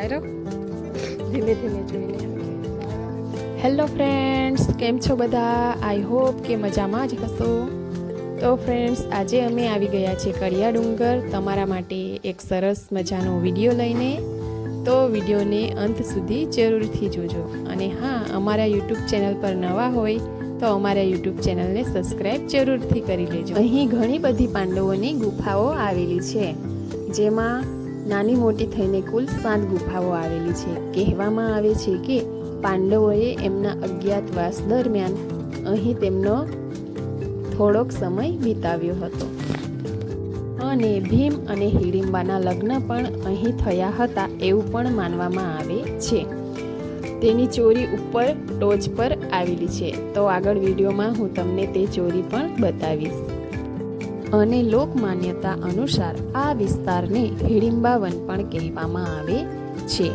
કાયરો ધીમે ધીમે જોઈને. હેલો ફ્રેન્ડ્સ, કેમ છો બધા? આઈ હોપ કે મજામાં જ હશો. તો ફ્રેન્ડ્સ, આજે અમે આવી ગયા છીએ કડિયા ડુંગર તમારા માટે એક સરસ મજાનો વિડીયો લઈને. તો વિડીયોને અંત સુધી જરૂરથી જોજો. અને હા, અમારા યુટ્યુબ ચેનલ પર નવા હોય તો અમારા યુટ્યુબ ચેનલને સબસ્ક્રાઈબ જરૂરથી કરી લેજો. અહીં ઘણી બધી પાંડવોની ગુફાઓ આવેલી છે, જેમાં નાની મોટી થઈને કુલ 7 ગુફાઓ આવેલી છે. કહેવામાં આવે છે કે પાંડવોએ એમના અજ્ઞાતવાસ દરમિયાન અહીં તેમનો થોડોક સમય વિતાવ્યો હતો અને ભીમ અને હિડિંબાના લગ્ન પણ અહીં થયા હતા એવું પણ માનવામાં આવે છે. તેની ચોરી ઉપર ટોચ પર આવેલી છે. તો આગળ વિડીયોમાં હું તમને તે ચોરી પણ બતાવીશ. અને લોકમાન્યતા અનુસાર આ વિસ્તારને હિડિંબા વન પણ કહેવામાં આવે છે.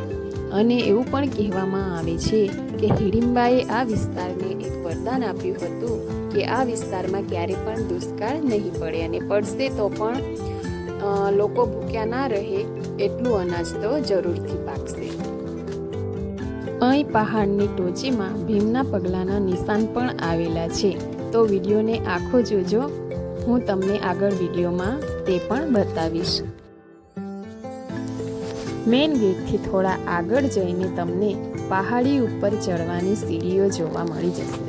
અને એવું પણ કહેવામાં આવે છે કે હિડિંબાએ આ વિસ્તારને એક વરદાન આપ્યું હતું કે આ વિસ્તારમાં ક્યારે પણ દુષ્કાળ નહીં પડે અને પડશે તો પણ લોકો ભૂખ્યા ના રહે એટલું અનાજ તો જરૂરથી પાકશે. અહીં પહાડની ટોચીમાં ભીમના પગલાંના નિશાન પણ આવેલા છે. તો વિડીયોને આખો જોજો, હું તમને આગળ વિડીયોમાં તે પણ બતાવીશ. મેઇન ગેટથી થોડા આગળ જઈને તમને પહાડી ઉપર ચડવાની સીડીઓ જોવા મળી જશે.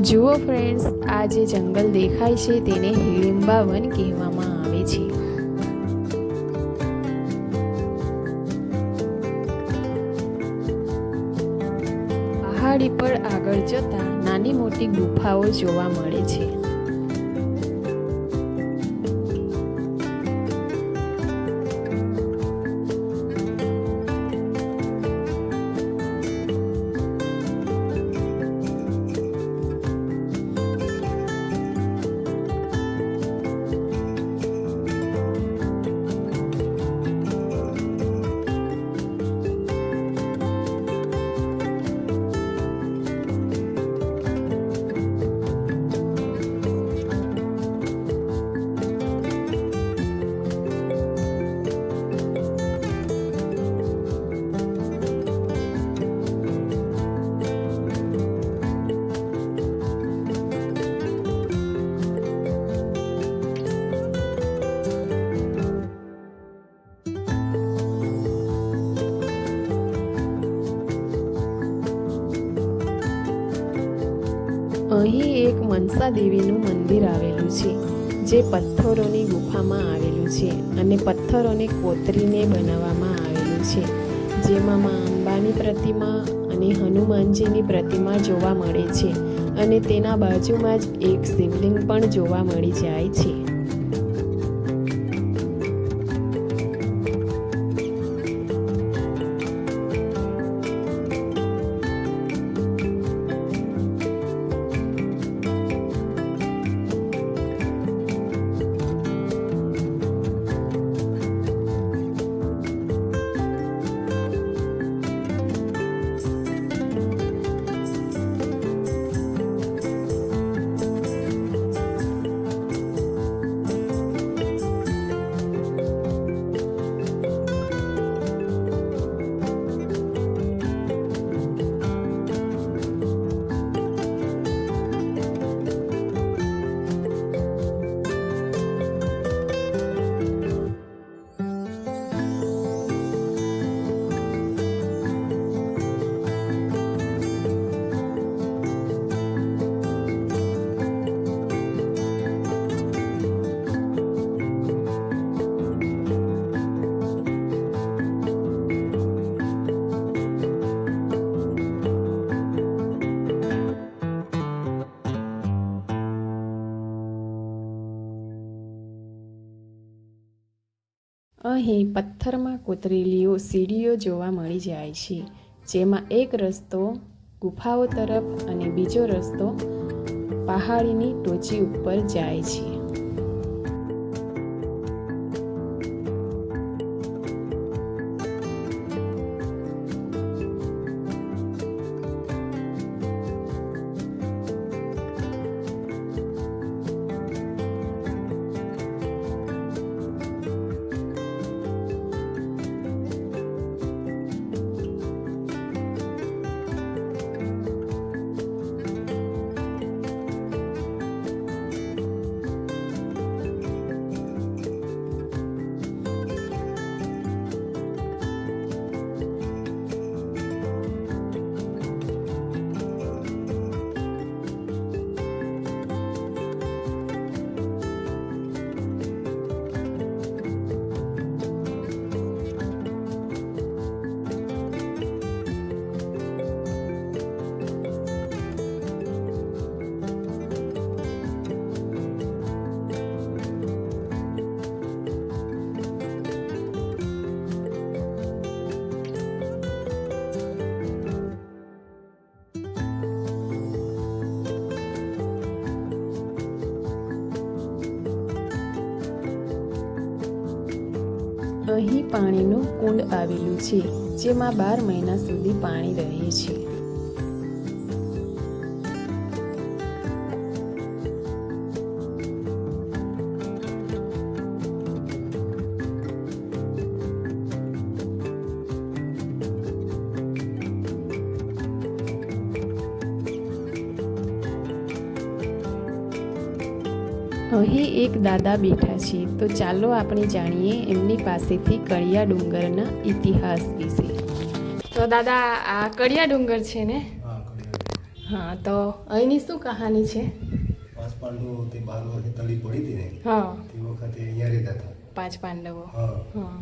જુઓ ફ્રેન્ડ્સ, આ જે જંગલ દેખાય છે તેને હિડિંબા વન કહેવામાં આવે છે. પહાડી પર આગળ જતા નાની મોટી ગુફાઓ જોવા મળે છે. અહીં એક મનસા દેવીનું મંદિર આવેલું છે, જે પથ્થરોની ગુફામાં આવેલું છે અને પથ્થરોને કોતરીને બનાવવામાં આવેલું છે. જેમાં મા અંબાની પ્રતિમા અને હનુમાનજીની પ્રતિમા જોવા મળે છે અને તેના બાજુમાં જ એક શિવલિંગ પણ જોવા મળી જાય છે. અહીં પથ્થરમાં કોતરેલીઓ સીડીઓ જોવા મળી જાય છે, જેમાં એક રસ્તો ગુફાઓ તરફ અને બીજો રસ્તો પહાડીની ટોચી ઉપર જાય છે. અહીં પાણીનું કુંડ આવેલું છે, જેમાં 12 મહિના સુધી પાણી રહે છે. અહીં એક દાદા બેઠા છે, તો ચાલો આપણે જાણીએ એમની પાસેથી કળિયા ડુંગરના ઇતિહાસ વિશે. તો દાદા, આ કળિયા ડુંગર છે ને? હા, તો અહીંની શું કહાની છે? 5 પાંડવો તે 12 વર્ષે તળી પડી હતી ને, હા, તે વખતે અહીંયા રહેતા હતા 5 પાંડવો. હા. હા,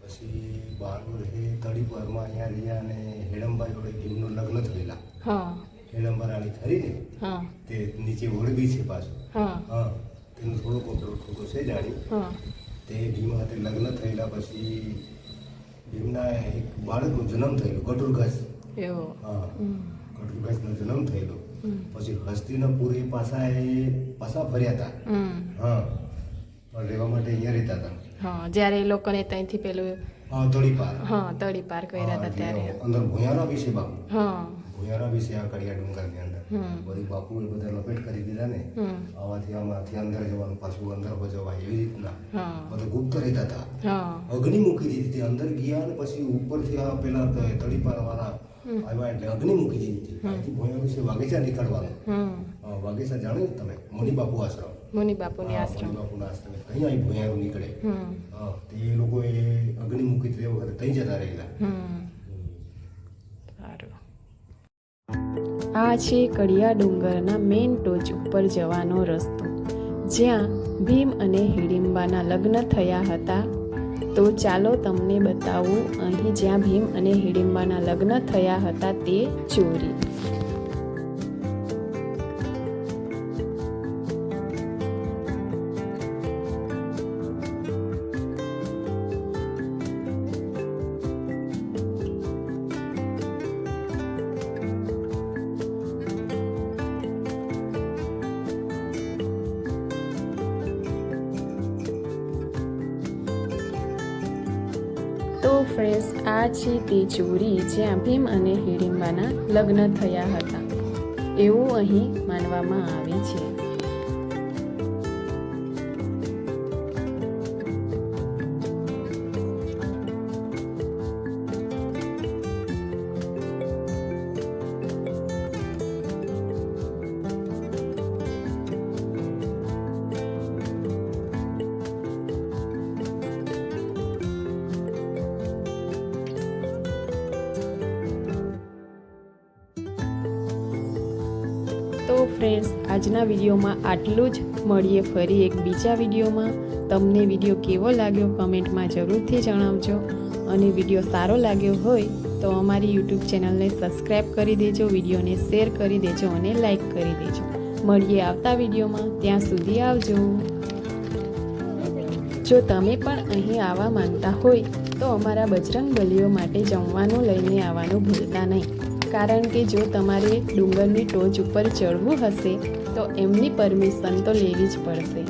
પછી 12 વર્ષે તળી પરમાં અહીંયા રહ્યા અને હેડંબા જોડે ભીમનું લગ્ન થયેલા. હા, હેડંબા રાણી ખરી ને, હા, તે નીચે વળગી છે પાછું. હા, હા, તેનું થોડુંક ખોટું છે જાણી. હા, તે ભીમ હાથે લગ્ન થયેલા પછી ભીમના એક બાળકનો જન્મ થયેલો, કટુરઘાસ. એવો. હા, કટુરઘાસનો જન્મ થયેલો. પછી હસ્તિનાપુર એ પાછા ફર્યા હતા. હા, પણ રહેવા માટે અહીંયા રહેતા હતા. હા, જ્યારે એ લોકોને ત્યાંથી પેલું તળી પાર. હા, તળી પાર કર્યા હતા ત્યારે. અંદર ભુયારા વિશે બાપુ. હા, ભુયારા વિશે આ કળિયા ડુંગરની અંદર બધી બાપુએ બધા લપેટ કરી દીધા ને, આમાંથી આમાંથી અંદર જવાનું, પાછું અંદર જવાય એવી રીતના બધા ગુપ્ત રહેતા હતા. હા, અગ્નિ મૂકી દીધી હતી, અંદર ગયા ને પછી ઉપરથી આ પેલા તળીપાર વાળા આવ્યા એટલે અગ્નિ મૂકી દીધી હતી. અહીંથી ભુયારા વિશે વાગેસા નીકળવાનું. વાગેસા જાણો ને તમે? મુનિબાપુ આશ્રમ. મુનિબાપુની આશ્રમ. મુનિબાપુના આશ્રમ અહીં અહીં ભુયારું નીકળે. હા, તે લોકોએ અગ્નિ મૂકી તે વખતે ત્યાં જતા રહેલા. સારું. આ છે કળિયા ડુંગરના મેઇન ટોચ ઉપર જવાનો રસ્તો, જ્યાં ભીમ અને હિડિંબાના લગ્ન થયા હતા. તો ચાલો તમને બતાવું અહીં જ્યાં ભીમ અને હિડિંબાના લગ્ન થયા હતા તે ચોરી. તો ફ્રેન્ડ્સ, આ છે તે ચોરી જ્યાં ભીમ અને હિડિંબાના લગ્ન થયા હતા એવું અહીં માનવામાં આવે છે. તો ફ્રેન્ડ્સ, આજના વિડીયોમાં આટલું જ. મળીએ ફરી એક બીજા વિડીયોમાં. તમને વિડીયો કેવો લાગ્યો કમેન્ટમાં જરૂરથી જણાવજો, અને વિડીયો સારો લાગ્યો હોય તો અમારી યુટ્યુબ ચેનલને સબસ્ક્રાઈબ કરી દેજો, વિડીયોને શેર કરી દેજો અને લાઈક કરી દેજો. મળીએ આવતા વિડીયોમાં. ત્યાં સુધી આવજો. જો તમે પણ અહીં આવવા માંગતા હોય તો અમારા બજરંગ બલીઓ માટે જમવાનું લઈને આવવાનું ભૂલતા નહીં, કારણ કે જો તમારે ડુંગરની ટોચ ઉપર ચડવું હશે તો એમની પરમિશન તો લેવી જ પડશે.